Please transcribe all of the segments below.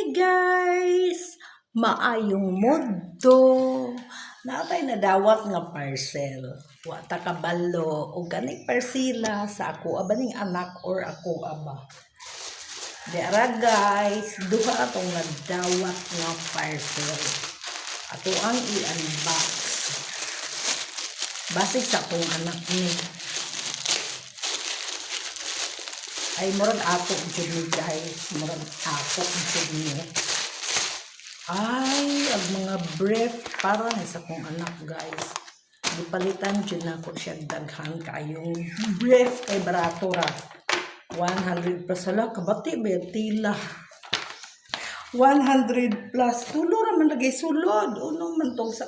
Hi guys! Maayong mundo. Natay nadawat nga parcel. Wa ta kabalo o ganing parsila sa ako abaning anak or ako aba. Dera guys, duha atong nadawat nga parcel. Ato ang i-unbox. Basig sa akong anak ni. Ay murag ako jud ni guys, murag ako jud ni. Ay, ang mga brief para ni sa kong anak guys. Gipalitan jud nako siya daghan kayong brief kay barato ra. 100 plus sala kabati betila. 100 plus tulo ra man lagi sulod. Unong man tong sa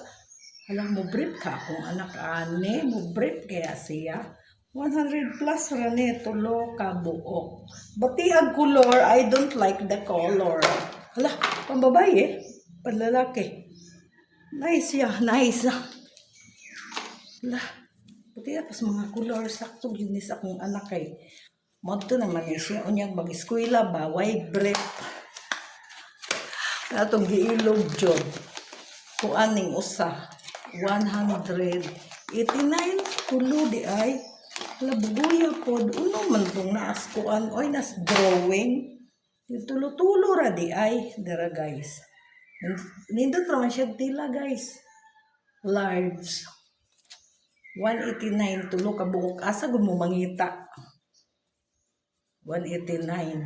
alam mo brief ka kung anak ani mo brief kaya siya. 100 plus ra ni tulo ka buok. Bati ang color, I don't like the color. Hala, pambabae, panlalaki. Nice ya, nice. Hala, bati tapos mga color sakto yun sa akong anak kay. Modto naman siya unyang mag-eskwela ba, way brief. Atong giilog jud. Kuaning usa 189 tulo di ay. Hala, buguya pod. Uno man itong naaskuan. Oy, nas drawing. Yung tulo-tulo ra di ay. Dara guys. Nindot naman siya tila guys. Large. 189. Tulo ka buok. Asa gud mo mangita. 189.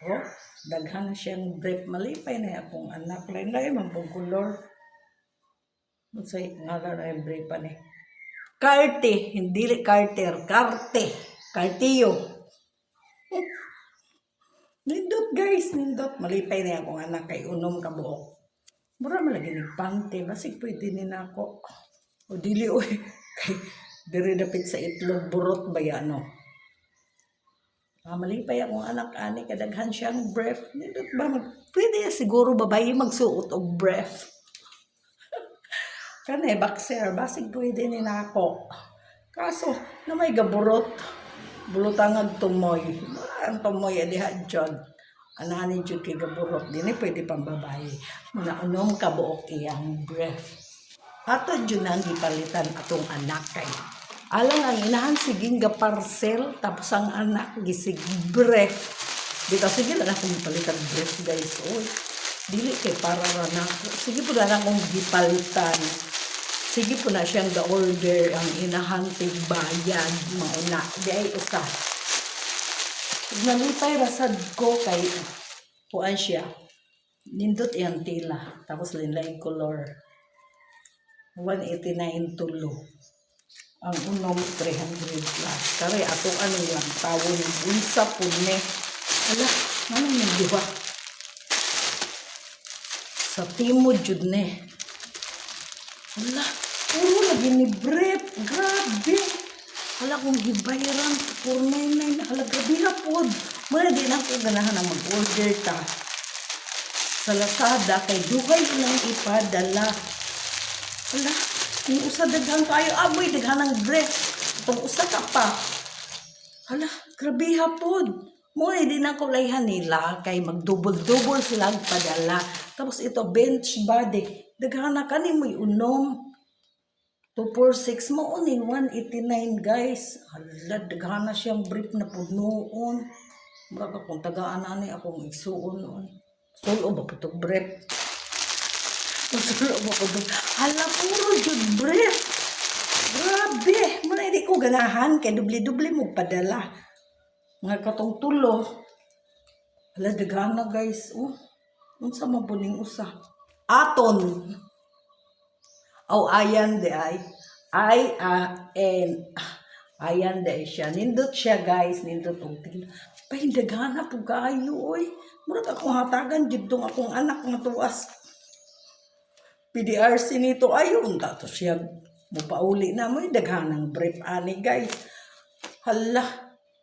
Oh, daghan na siyang brief. Malipay na akong anak. Lain-lain man pong color. Masay ngalan na yung brief pa ni. Karte, hindi Carter, karte, kartiyo. Nindot guys, nindot. Malipay na akong anak kay unom ka buok. Mura malagi ni pante, basig pwede ni nako. O dili oy, kay diri dapit sa itlog burot ba yan no? Malipay akong anak ani kadaghan siyang brief. Nindot ba pwede siguro babae magsuot og brief. Kanay boxer, basig pwede ni nako. Kaso, na may gaburot, bulutangag tumoy. Ang tumoy, adiha dyan. Anani dyan kay gaburot. Dini pwede pang babae. Muna unom kabuok iyang breath. Ato dyan ang ipalitan atong anak kay. Alang ang inahan siging parcel, tapos ang anak gisig breath. Dito, sige lang akong ipalitan breath guys. Oy, dili kay para na. Sige po na akong ipalitan. Sige po na siyang the-order ang inahantig bayan mauna. Di ay usa. Nalipay rasad ko kay kuan siya. Nindot iyang tila. Tapos linlay color. 189 tulo. Ang unom 300 plus. Kare ato ano lang tawon unsa po ne. Ala, manong nagdiwa. Sa timo jud ne. Hala, puro lagi ni brief. Grabe. Hala, kung gibayaran, 499. Hala, grabe na po. Muna din ako ganahan na mag-order ta. Sa Lazada, kay duhay lang ipadala. Hala, yung usa daghan kayo. Aboy, daghan ng brief. Itong usa ka pa. Hala, grabe hapon. Muna din ako layhan nila. Kay mag-double-double silang padala. Tapos ito, bench body. Daghan na kani mo'y unom. 246 mo uning 189 guys. Hala, daghan na siyang brief na punoon. Mura kung tagaan na ni akong igsuon noon. Sulo ba po itong brief? Sulo ba po itong... Hala, puro jud brief. Grabe. Muna hindi ko ganahan. Kaya dubli-dubli mo padala. Nga katong tulo. Hala, daghan na guys. Oh, unsa mabuning usa. Aton. Oh, ayan de ay. Ayan de siya. Nindot siya guys. Nindot ang tila. Pahindagana po kayo oy. Murag akong hatagan dito akong anak nga tuwas. PDRC nito. Ayun. Tato siya. Mupauli na mo. Daghanang brief ani guys. Hala.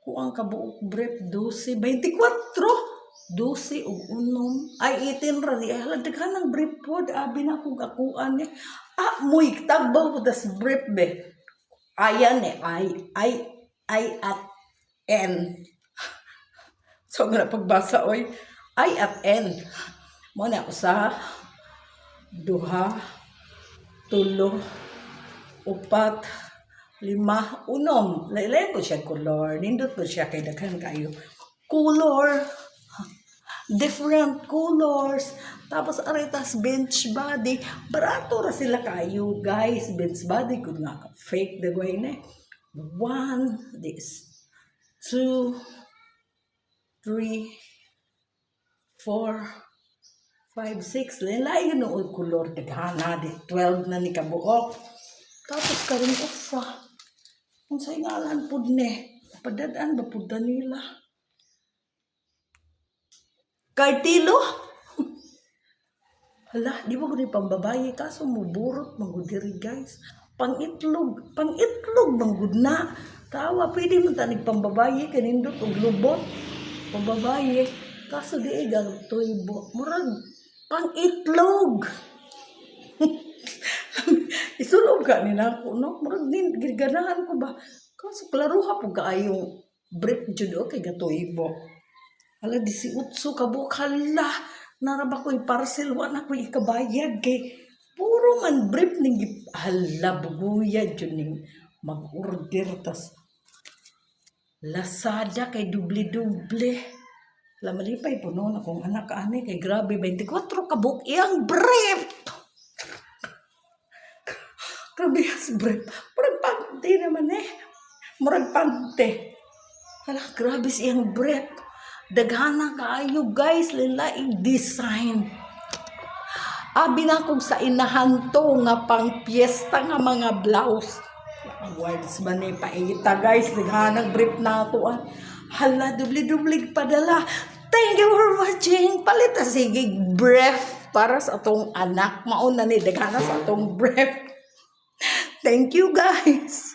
Kung ang kabuok brief 12. 24. 12 o unom. Ay, 18 ra. Ay, halagdagan ng brief po. Abi na kong akuan niya. Muy, tabaw po das brief be. Ayan eh. I at N. So, nga pagbasa, oy. I at N. Mo na usa, duha, tulo, upat, lima, unom. Lailay ko siya color. Nindot ko siya kay daghan kayo. Color. Different colors. Tapos aretas bench body. Barato ra sila kayo, guys. Bench body ko nga fake the way na. 1, this, 2, 3, 4, 5, 6. Lain yun ang color. Daghana di 12 na ni kabuok. Tapos karon usa. Unsay ngalan pud ni? Padadaan ba pud nila? Kartilo? Hala, di ba gani pambabaye kaso muburot magudiri guys. Pangitlog manggud na. Tawa pwede man tanig pambabaye kanindot og lubot. Pambabaye kaso di igang tuybo. Murag pangitlog. Isulog ka ni nako no. Murag din giganahan ko ba. Kaso klaro ha pug kaayong brief jud okay gatuibo. Hala, 18 kabuk, hala, naraba ko'y parcel, wala ko'y ikabayad, kay puro man brief ning hala, buguyad yun ning mag-order, tas Lazada kay duble-duble. Hala, malipay po noon akong anak ane, kay grabe, 24 kabuk, iyang brief! Grabe as brief. Murag pante naman Murag pante. Hala, grabe siyang brief. Daghana kaayo guys, lain design. Abi na kog sa inahan to nga pang piyesta nga mga blouse. Awards man ni paita guys, daghana brief na to. Hala, dubli-dubli padala. Thank you for watching. Palita sige brief para sa atong anak. Mauna ni daghana sa atong brief. Thank you guys.